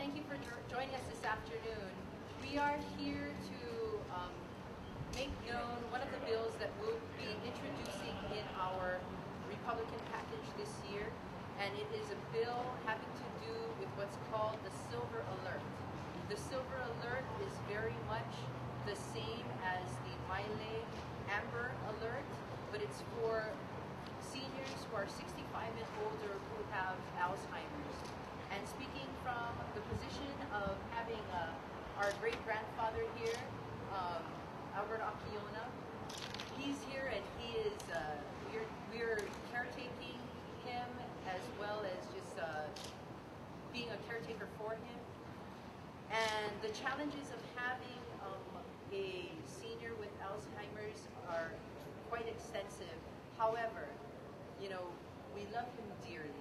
thank you for joining us this afternoon. We are here to make known one of the bills that we'll be introducing in our Republican package this year, and it is a bill having to do with what's called the Silver Alert. The Silver Alert is very much the same as the Maile-Amber Alert, but it's for seniors who are 65 and older who have Alzheimer's. And speaking from the position of having our great-grandfather here, Albert Akiona, he's here and he is, we're caretaking him as well as just being a caretaker for him. And the challenges of having a senior with Alzheimer's are quite extensive. However, you know, we love him dearly,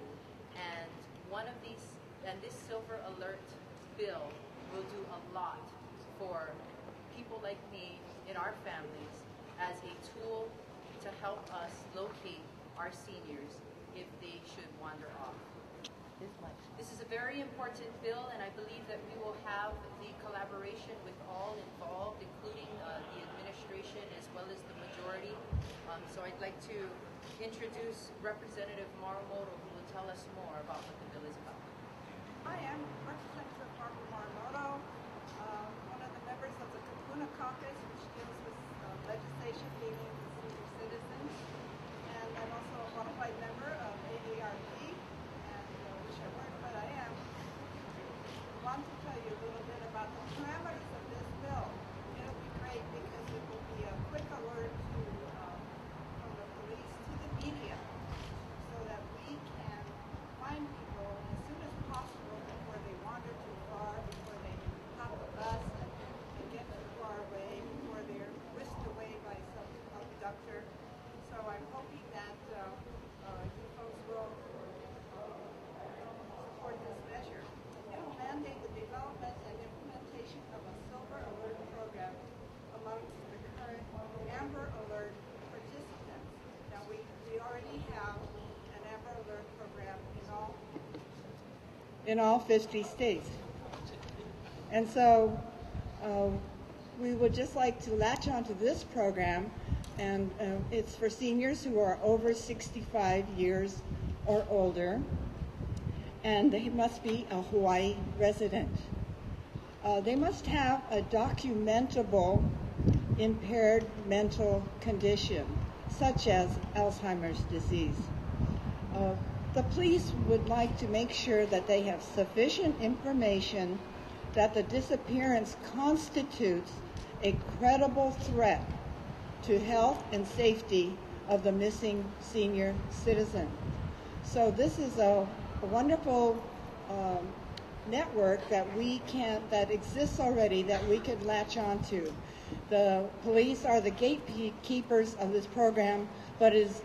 and this Silver Alert bill will do a lot for people like me in our families as a tool to help us locate our seniors if they should wander off. This is a very important bill, and I believe that we will have the collaboration with all involved, including the administration as well as the majority. So I'd like to introduce Representative Marumoto, who will tell us more about what the bill is about. I am Representative Marumoto, one of the members of the Kupuna Caucus, which deals with legislation dealing with senior citizens, and I'm also a qualified member of AARP, and wish I weren't, but I am. I want to tell you a little bit about the parameters of this bill. It'll be great because it will be a quick alert to from the police to the media, so that we can find people as soon as possible before they wander too far, before they hop the bus and get too far away, before they're whisked away by some abductor. So I'm hoping that you folks will support this measure. It will mandate the development and implementation of a Silver Alert program amongst the current Amber Alert participants. Now we already have an Amber Alert program in all 50 states. And so we would just like to latch onto this program, and it's for seniors who are over 65 years or older, and they must be a Hawaii resident. They must have a documentable impaired mental condition, such as Alzheimer's disease. The police would like to make sure that they have sufficient information that the disappearance constitutes a credible threat to health and safety of the missing senior citizen. So this is a wonderful network that exists already that we could latch onto. The police are the gatekeepers of this program, but is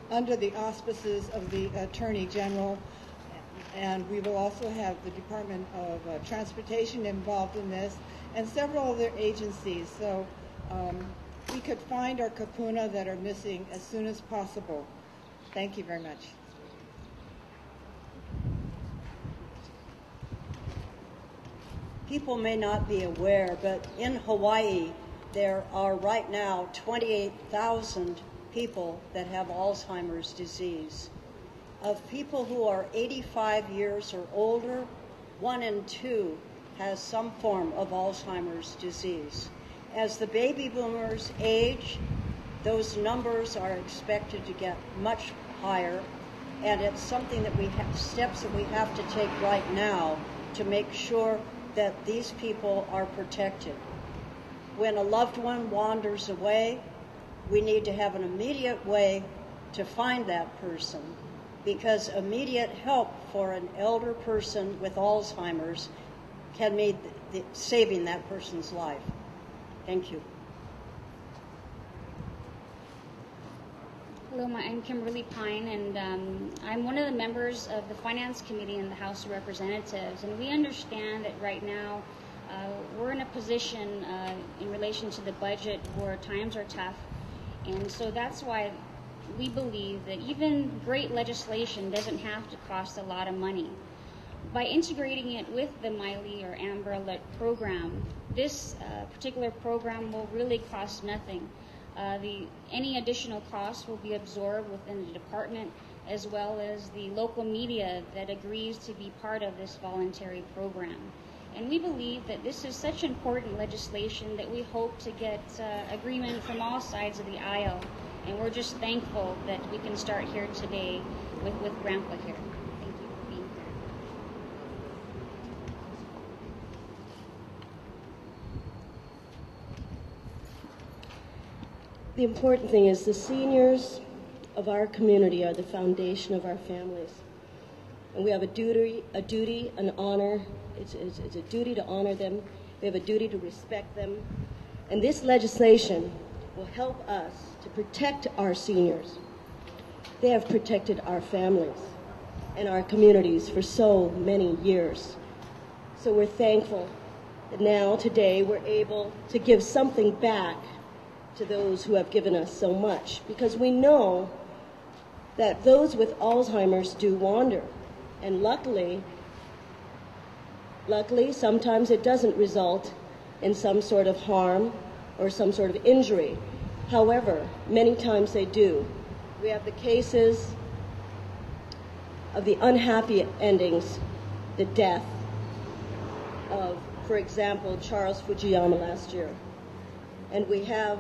under the auspices of the Attorney General, and we will also have the Department of Transportation involved in this, and several other agencies. So we could find our kupuna that are missing as soon as possible. Thank you very much. People may not be aware, but in Hawaii, there are right now 28,000 people that have Alzheimer's disease. Of people who are 85 years or older, 1 in 2 has some form of Alzheimer's disease. As the baby boomers age, those numbers are expected to get much higher, and it's something that steps that we have to take right now to make sure that these people are protected. When a loved one wanders away, we need to have an immediate way to find that person, because immediate help for an elder person with Alzheimer's can mean saving that person's life. Thank you. Hello, I'm Kymberly Pine, and I'm one of the members of the Finance Committee in the House of Representatives, and we understand that right now we're in a position in relation to the budget where times are tough, and so that's why we believe that even great legislation doesn't have to cost a lot of money. By integrating it with the Maile-Amber Alert program, this particular program will really cost nothing. Any additional costs will be absorbed within the department, as well as the local media that agrees to be part of this voluntary program. And we believe that this is such important legislation that we hope to get agreement from all sides of the aisle. And we're just thankful that we can start here today with Grandpa here. Thank you for being here. The important thing is the seniors of our community are the foundation of our families. And we have a duty, an honor. It's a duty to honor them. We have a duty to respect them. And this legislation will help us to protect our seniors. They have protected our families and our communities for so many years. So we're thankful that now, today, we're able to give something back to those who have given us so much, because we know that those with Alzheimer's do wander. And luckily, sometimes it doesn't result in some sort of harm or some sort of injury. However, many times they do. We have the cases of the unhappy endings, the death of, for example, Charles Fujiyama last year. And we have,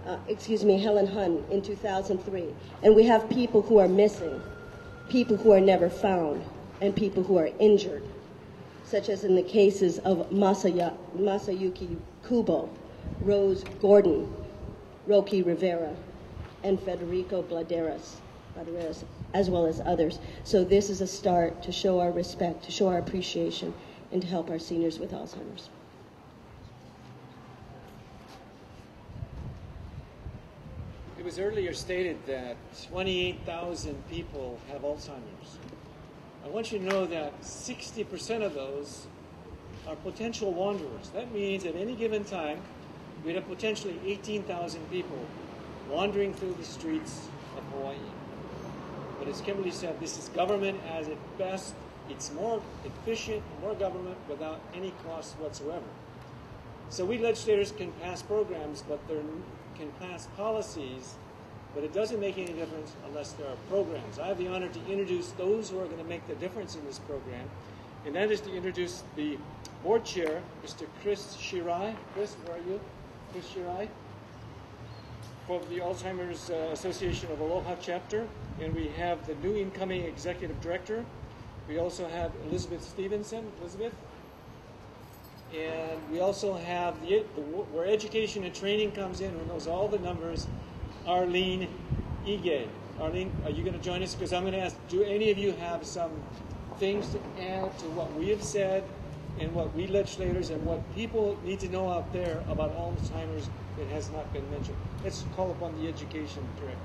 Helen Hun in 2003. And we have people who are missing, people who are never found, and people who are injured, such as in the cases of Masayuki Kubo, Rose Gordon, Rocky Rivera, and Federico Bladeras, as well as others. So this is a start to show our respect, to show our appreciation, and to help our seniors with Alzheimer's. It was earlier stated that 28,000 people have Alzheimer's. I want you to know that 60% of those are potential wanderers. That means at any given time, we'd have potentially 18,000 people wandering through the streets of Hawaii. But as Kymberly said, this is government as its best. It's more efficient, more government without any cost whatsoever. So we legislators can pass programs, but they can pass policies, but it doesn't make any difference unless there are programs. I have the honor to introduce those who are going to make the difference in this program, and that is to introduce the board chair, Mr. Chris Shirai. Chris, where are you? Chris Shirai, for the Alzheimer's Association of Aloha chapter, and we have the new incoming executive director. We also have Elizabeth Stevenson. Elizabeth. And we also have where education and training comes in, who knows all the numbers, Arlene Ige. Arlene, are you going to join us? Because I'm going to ask, do any of you have some things to add to what we have said and what we legislators and what people need to know out there about Alzheimer's that has not been mentioned? Let's call upon the education director.